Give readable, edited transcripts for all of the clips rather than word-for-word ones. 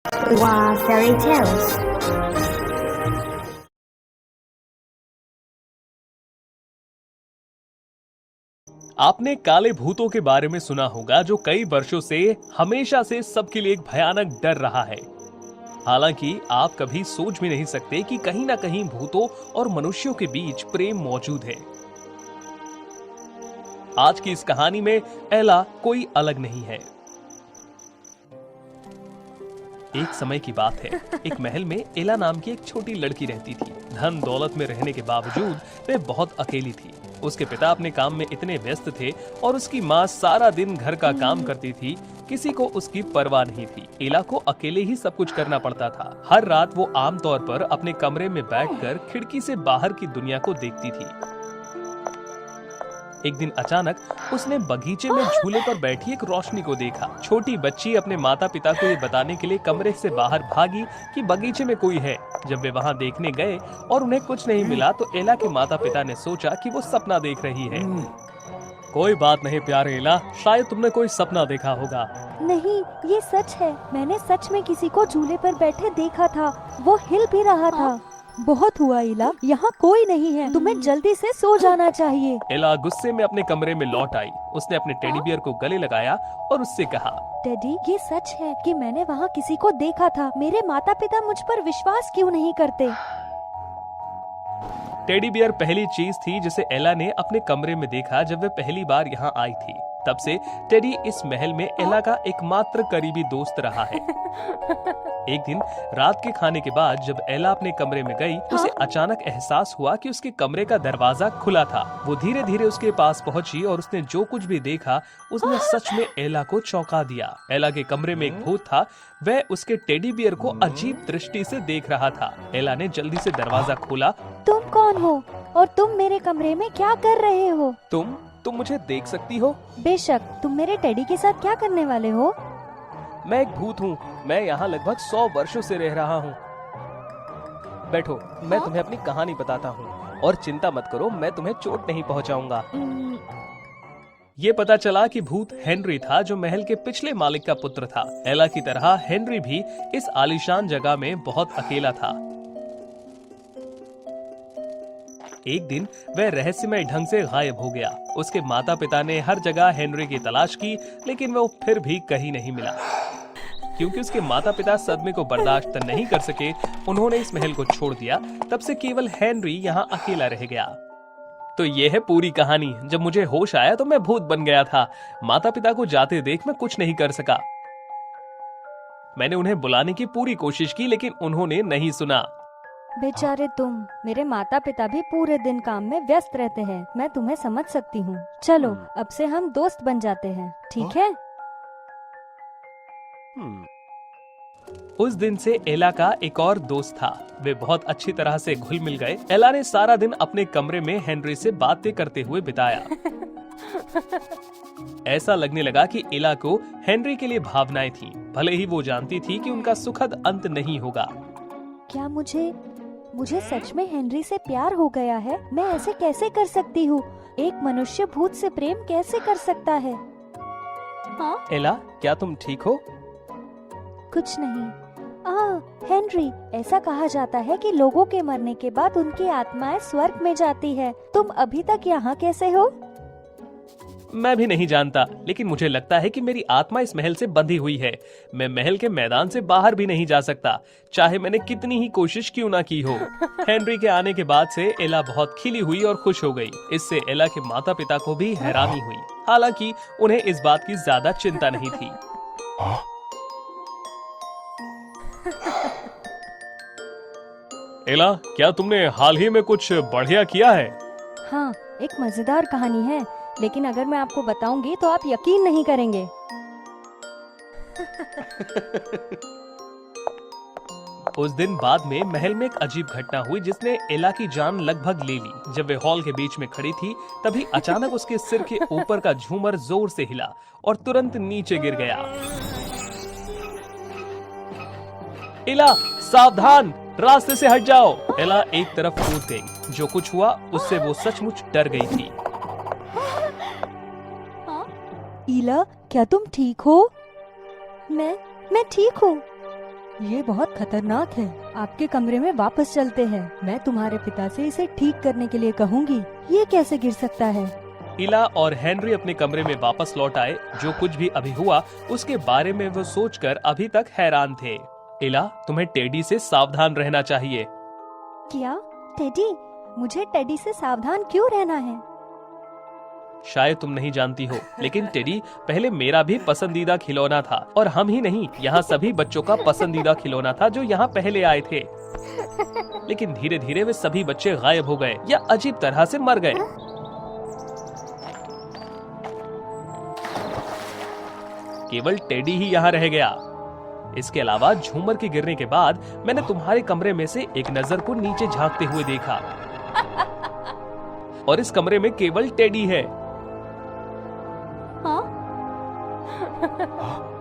Wow, fairy tales. आपने काले भूतों के बारे में सुना होगा जो कई वर्षों से हमेशा से सबके लिए एक भयानक डर रहा है। हालांकि आप कभी सोच भी नहीं सकते कि कहीं ना कहीं भूतों और मनुष्यों के बीच प्रेम मौजूद है। आज की इस कहानी में एला कोई अलग नहीं है। एक समय की बात है, एक महल में एला नाम की एक छोटी लड़की रहती थी। धन दौलत में रहने के बावजूद वे बहुत अकेली थी। उसके पिता अपने काम में इतने व्यस्त थे और उसकी माँ सारा दिन घर का काम करती थी। किसी को उसकी परवाह नहीं थी। एला को अकेले ही सब कुछ करना पड़ता था। हर रात वो आमतौर पर अपने कमरे में बैठकर खिड़की से बाहर की दुनिया को देखती थी। एक दिन अचानक उसने बगीचे में झूले पर बैठी एक रोशनी को देखा। छोटी बच्ची अपने माता पिता को ये बताने के लिए कमरे से बाहर भागी कि बगीचे में कोई है। जब वे वहां देखने गए और उन्हें कुछ नहीं मिला तो एला के माता पिता ने सोचा कि वो सपना देख रही है। कोई बात नहीं प्यारे एला, शायद तुमने कोई सपना देखा होगा। नहीं, ये सच है। मैंने सच में किसी को झूले पर बैठे देखा था। वो हिल भी रहा था। बहुत हुआ इला, यहाँ कोई नहीं है। तुम्हें जल्दी से सो जाना चाहिए। एला गुस्से में अपने कमरे में लौट आई। उसने अपने टेडी बियर को गले लगाया और उससे कहा, टेडी, ये सच है कि मैंने वहाँ किसी को देखा था। मेरे माता पिता मुझ पर विश्वास क्यों नहीं करते? टेडी बियर पहली चीज थी जिसे एला ने अपने कमरे में देखा जब वे पहली बार यहाँ आई थी। तब से टेडी इस महल में एला का एकमात्र करीबी दोस्त रहा है। एक दिन रात के खाने के बाद जब एला अपने कमरे में गई, उसे अचानक एहसास हुआ कि उसके कमरे का दरवाजा खुला था। वो धीरे धीरे उसके पास पहुंची और उसने जो कुछ भी देखा उसने सच में एला को चौंका दिया। एला के कमरे में एक भूत था। वह उसके टेडी बियर को अजीब दृष्टि से देख रहा था। एला ने जल्दी से दरवाजा खोला। तुम कौन हो और तुम मेरे कमरे में क्या कर रहे हो? तुम मुझे देख सकती हो? बेशक। तुम मेरे टेडी के साथ क्या करने वाले हो? मैं एक भूत हूँ। मैं यहाँ लगभग 100 वर्षों से रह रहा हूँ। बैठो, मैं तुम्हें अपनी कहानी बताता हूँ और चिंता मत करो, मैं तुम्हें चोट नहीं पहुँचाऊंगा। ये पता चला कि भूत हेनरी था जो महल के पिछले मालिक का पुत्र था। एला की तरह हेनरी भी इस आलीशान जगह में बहुत अकेला था। एक दिन वह रहस्यमय ढंग से गायब हो गया। उसके माता पिता ने हर जगह हेनरी की तलाश की, लेकिन वो फिर भी कहीं नहीं मिला। क्योंकि उसके माता पिता सदमे को बर्दाश्त नहीं कर सके, उन्होंने इस महल को छोड़ दिया। तब से केवल हेनरी यहाँ अकेला रह गया। तो ये है पूरी कहानी। जब मुझे होश आया तो मैं भूत बन गया था। माता पिता को जाते देख मैं कुछ नहीं कर सका। मैंने उन्हें बुलाने की पूरी कोशिश की, लेकिन उन्होंने नहीं सुना। बेचारे तुम। मेरे माता पिता भी पूरे दिन काम में व्यस्त रहते हैं। मैं तुम्हें समझ सकती हूँ। चलो, अब से हम दोस्त बन जाते हैं, ठीक है? उस दिन से एला का एक और दोस्त था। वे बहुत अच्छी तरह से घुल मिल गए। एला ने सारा दिन अपने कमरे में हेनरी से बातें करते हुए बिताया। ऐसा लगने लगा कि एला को हेनरी के लिए भावनाएं थीं, भले ही वो जानती थी कि उनका सुखद अंत नहीं होगा। क्या मुझे सच में हेनरी से प्यार हो गया है? मैं ऐसे कैसे कर सकती हूँ? एक मनुष्य भूत से प्रेम कैसे कर सकता है? हाँ? एला, क्या तुम ठीक हो? कुछ नहीं। हेनरी, ऐसा कहा जाता है कि लोगों के मरने के बाद उनकी आत्माएं स्वर्ग में जाती है। तुम अभी तक यहाँ कैसे हो? मैं भी नहीं जानता, लेकिन मुझे लगता है कि मेरी आत्मा इस महल से बंधी हुई है। मैं महल के मैदान से बाहर भी नहीं जा सकता, चाहे मैंने कितनी ही कोशिश क्यों ना की हो। हेनरी के आने के बाद से एला बहुत खिली हुई और खुश हो गई। इससे एला के माता पिता को भी हैरानी हुई, हालांकि उन्हें इस बात की ज्यादा चिंता नहीं थी। एला, क्या तुमने हाल ही में कुछ बढ़िया किया है? हाँ, एक मजेदार कहानी है, लेकिन अगर मैं आपको बताऊंगी तो आप यकीन नहीं करेंगे। उस दिन बाद में महल में एक अजीब घटना हुई जिसने एला की जान लगभग ले ली। जब वे हॉल के बीच में खड़ी थी, तभी अचानक उसके सिर के ऊपर का झूमर जोर से हिला और तुरंत नीचे गिर गया। एला, सावधान, रास्ते से हट जाओ। एला एक तरफ कूद गई। जो कुछ हुआ उससे वो सचमुच डर गई थी। इला, क्या तुम ठीक हो? मैं ठीक हूँ। ये बहुत खतरनाक है। आपके कमरे में वापस चलते हैं। मैं तुम्हारे पिता से इसे ठीक करने के लिए कहूँगी। ये कैसे गिर सकता है? इला और हेनरी अपने कमरे में वापस लौट आए। जो कुछ भी अभी हुआ उसके बारे में वो सोचकर अभी तक हैरान थे। इला, तुम्हें टेडी से सावधान रहना चाहिए। क्या टेडी? मुझे टेडी से सावधान क्यों रहना है? शायद तुम नहीं जानती हो, लेकिन टेडी पहले मेरा भी पसंदीदा खिलौना था, और हम ही नहीं, यहाँ सभी बच्चों का पसंदीदा खिलौना था जो यहाँ पहले आए थे। लेकिन धीरे धीरे वे सभी बच्चे गायब हो गए या अजीब तरह से मर गए। केवल टेडी ही यहाँ रह गया। इसके अलावा झूमर के गिरने के बाद मैंने तुम्हारे कमरे में से एक नजर को नीचे झांकते हुए देखा, और इस कमरे में केवल टेडी है।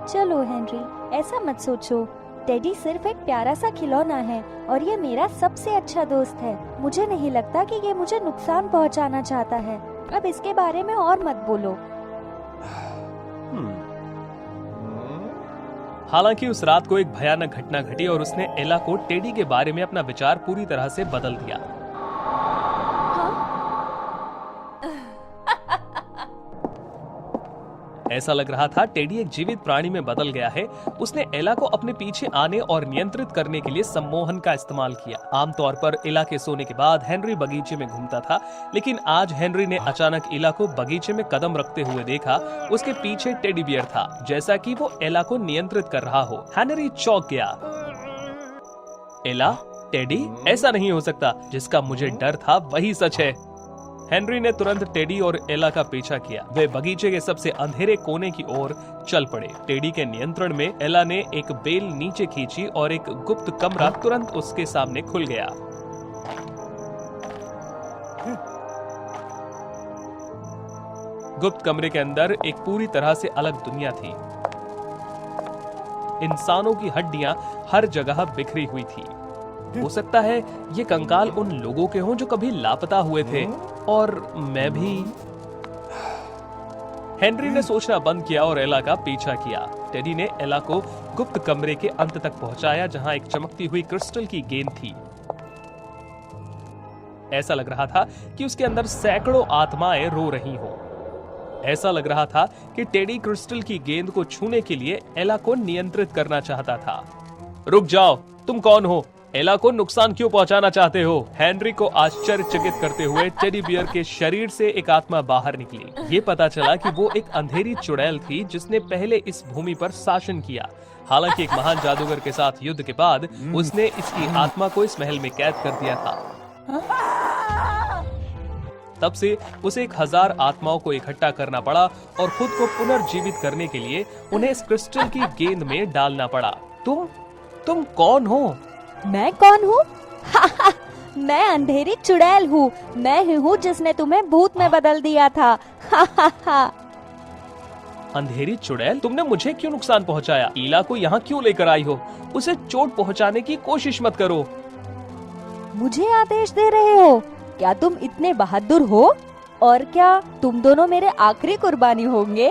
चलो हेनरी, ऐसा मत सोचो। टेडी सिर्फ एक प्यारा सा खिलौना है और ये मेरा सबसे अच्छा दोस्त है। मुझे नहीं लगता कि ये मुझे नुकसान पहुंचाना चाहता है। अब इसके बारे में और मत बोलो। हालांकि उस रात को एक भयानक घटना घटी और उसने एला को टेडी के बारे में अपना विचार पूरी तरह से बदल दिया। ऐसा लग रहा था टेडी एक जीवित प्राणी में बदल गया है। उसने एला को अपने पीछे आने और नियंत्रित करने के लिए सम्मोहन का इस्तेमाल किया। आमतौर पर एला के सोने के बाद हेनरी बगीचे में घूमता था, लेकिन आज हेनरी ने अचानक एला को बगीचे में कदम रखते हुए देखा। उसके पीछे टेडी बियर था, जैसा कि वो एला को नियंत्रित कर रहा हो। हेनरी चौंक गया। एला? टेडी? ऐसा नहीं हो सकता। जिसका मुझे डर था वही सच है। हेनरी ने तुरंत टेडी और एला का पीछा किया। वे बगीचे के सबसे अंधेरे कोने की ओर चल पड़े। टेडी के नियंत्रण में एला ने एक बेल नीचे खींची और एक गुप्त कमरा तुरंत उसके सामने खुल गया। गुप्त कमरे के अंदर एक पूरी तरह से अलग दुनिया थी। इंसानों की हड्डियां हर जगह बिखरी हुई थी। हो सकता है ये कंकाल उन लोगों के हों जो कभी लापता हुए थे, और मैं भी। हेनरी ने सोचना बंद किया और एला का पीछा किया। टेडी ने एला को गुप्त कमरे के अंत तक पहुंचाया, जहां एक चमकती हुई क्रिस्टल की गेंद थी। ऐसा लग रहा था कि उसके अंदर सैकड़ों आत्माएं रो रही हों। ऐसा लग रहा था कि टेडी क्रिस्टल की गेंद को छूने के लिए एला को नियंत्रित करना चाहता था। रुक जाओ, तुम कौन हो? एला को नुकसान क्यों पहुंचाना चाहते हो? हेनरी को आश्चर्यचकित करते हुए टेडी बियर के शरीर से एक आत्मा बाहर निकली। ये पता चला कि वो एक अंधेरी चुड़ैल थी जिसने पहले इस भूमि पर शासन किया। हालांकि एक महान जादूगर के साथ युद्ध के बाद उसने इसकी आत्मा को इस महल में कैद कर दिया था। तब से उसे 1000 आत्माओं को इकट्ठा करना पड़ा और खुद को पुनर्जीवित करने के लिए उन्हें इस क्रिस्टल की गेंद में डालना पड़ा। तुम कौन हो? मैं कौन हूँ? मैं अंधेरी चुड़ैल हूँ। मैं ही हूँ जिसने तुम्हें भूत में बदल दिया था। अंधेरी चुड़ैल? तुमने मुझे क्यों नुकसान पहुँचाया? इला को यहाँ क्यों लेकर आई हो? उसे चोट पहुँचाने की कोशिश मत करो। मुझे आदेश दे रहे हो? क्या तुम इतने बहादुर हो? और क्या तुम दोनों मेरे आखिरी कुर्बानी होंगे?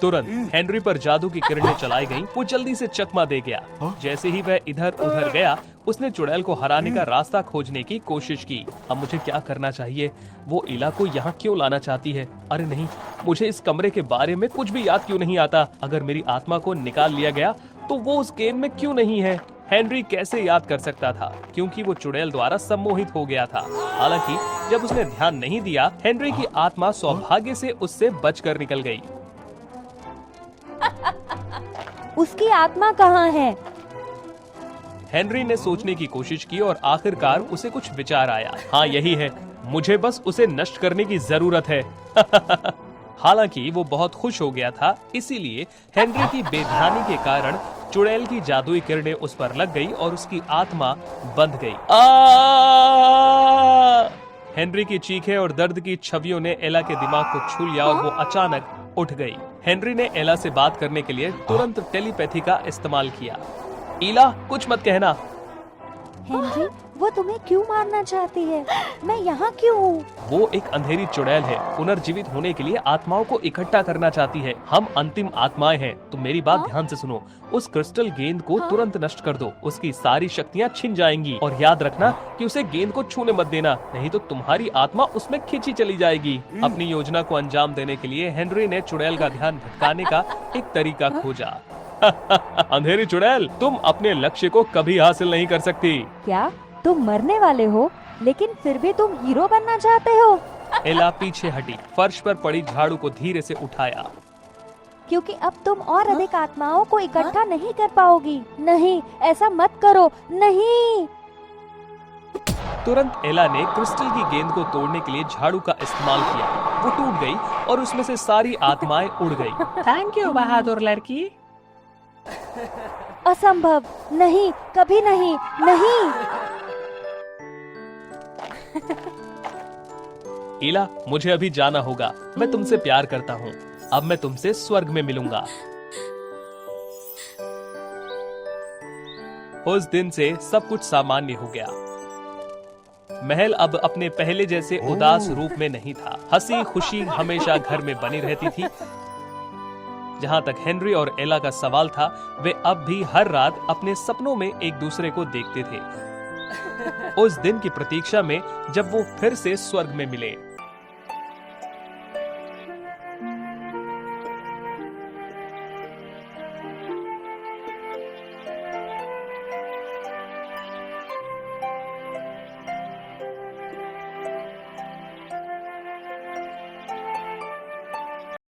तुरंत हेनरी पर जादू की किरणें चलाई गईं। वो जल्दी से चकमा दे गया। जैसे ही वह इधर उधर गया, उसने चुड़ैल को हराने का रास्ता खोजने की कोशिश की। अब मुझे क्या करना चाहिए? वो इला को यहाँ क्यों लाना चाहती है? अरे नहीं, मुझे इस कमरे के बारे में कुछ भी याद क्यों नहीं आता? अगर मेरी आत्मा को निकाल लिया गया तो वो उस गेम में क्यों नहीं है? हेनरी कैसे याद कर सकता था, क्योंकि वो चुड़ैल द्वारा सम्मोहित हो गया था। हालांकि जब उसने ध्यान नहीं दिया, हेनरी की आत्मा सौभाग्य से उससे बचकर निकल गई। उसकी आत्मा कहाँ है? हेनरी ने सोचने की कोशिश की और आखिरकार उसे कुछ विचार आया। हाँ, यही है, मुझे बस उसे नष्ट करने की जरूरत है। हालांकि वो बहुत खुश हो गया था, इसीलिए हेनरी की बेध्यानी के कारण चुड़ैल की जादुई किरणें उस पर लग गई और उसकी आत्मा बंध गई। हेनरी की चीखें और दर्द की छवियों ने एला के दिमाग को छू लिया और वो अचानक उठ गई। हेनरी ने एला से बात करने के लिए तुरंत टेलीपैथी का इस्तेमाल किया। इला, कुछ मत कहना। हेनरी, वो तुम्हें क्यों मारना चाहती है? मैं यहाँ क्यों हूँ? वो एक अंधेरी चुड़ैल है, पुनर्जीवित होने के लिए आत्माओं को इकट्ठा करना चाहती है। हम अंतिम आत्माएं हैं। तुम मेरी बात ध्यान से सुनो। उस क्रिस्टल गेंद को तुरंत नष्ट कर दो, उसकी सारी शक्तियाँ छिन जाएंगी। और याद रखना कि उसे गेंद को छूने मत देना, नहीं तो तुम्हारी आत्मा उसमें खींची चली जाएगी। अपनी योजना को अंजाम देने के लिए हेनरी ने चुड़ैल का ध्यान भटकाने का एक तरीका खोजा। अंधेरी चुड़ैल, तुम अपने लक्ष्य को कभी हासिल नहीं कर सकती। क्या तुम मरने वाले हो, लेकिन फिर भी तुम हीरो बनना चाहते हो? एला पीछे हटी, फर्श पर पड़ी झाड़ू को धीरे से उठाया। क्योंकि अब तुम और अधिक आत्माओं को इकट्ठा नहीं कर पाओगी। नहीं, ऐसा मत करो, नहीं। तुरंत एला ने क्रिस्टल की गेंद को तोड़ने के लिए झाड़ू का इस्तेमाल किया। वो टूट गई और उसमें से सारी आत्माएं उड़ गई। थैंक यू बहादुर लड़की। असंभव, नहीं, कभी नहीं, नहीं। एला, मुझे अभी जाना होगा। मैं तुमसे प्यार करता हूँ। अब मैं तुमसे स्वर्ग में मिलूंगा। उस दिन से सब कुछ सामान्य हो गया। महल अब अपने पहले जैसे उदास रूप में नहीं था। हंसी खुशी हमेशा घर में बनी रहती थी। जहां तक हेनरी और एला का सवाल था, वे अब भी हर रात अपने सपनों में एक दूसरे को देखते थे, उस दिन की प्रतीक्षा में जब वो फिर से स्वर्ग में मिले।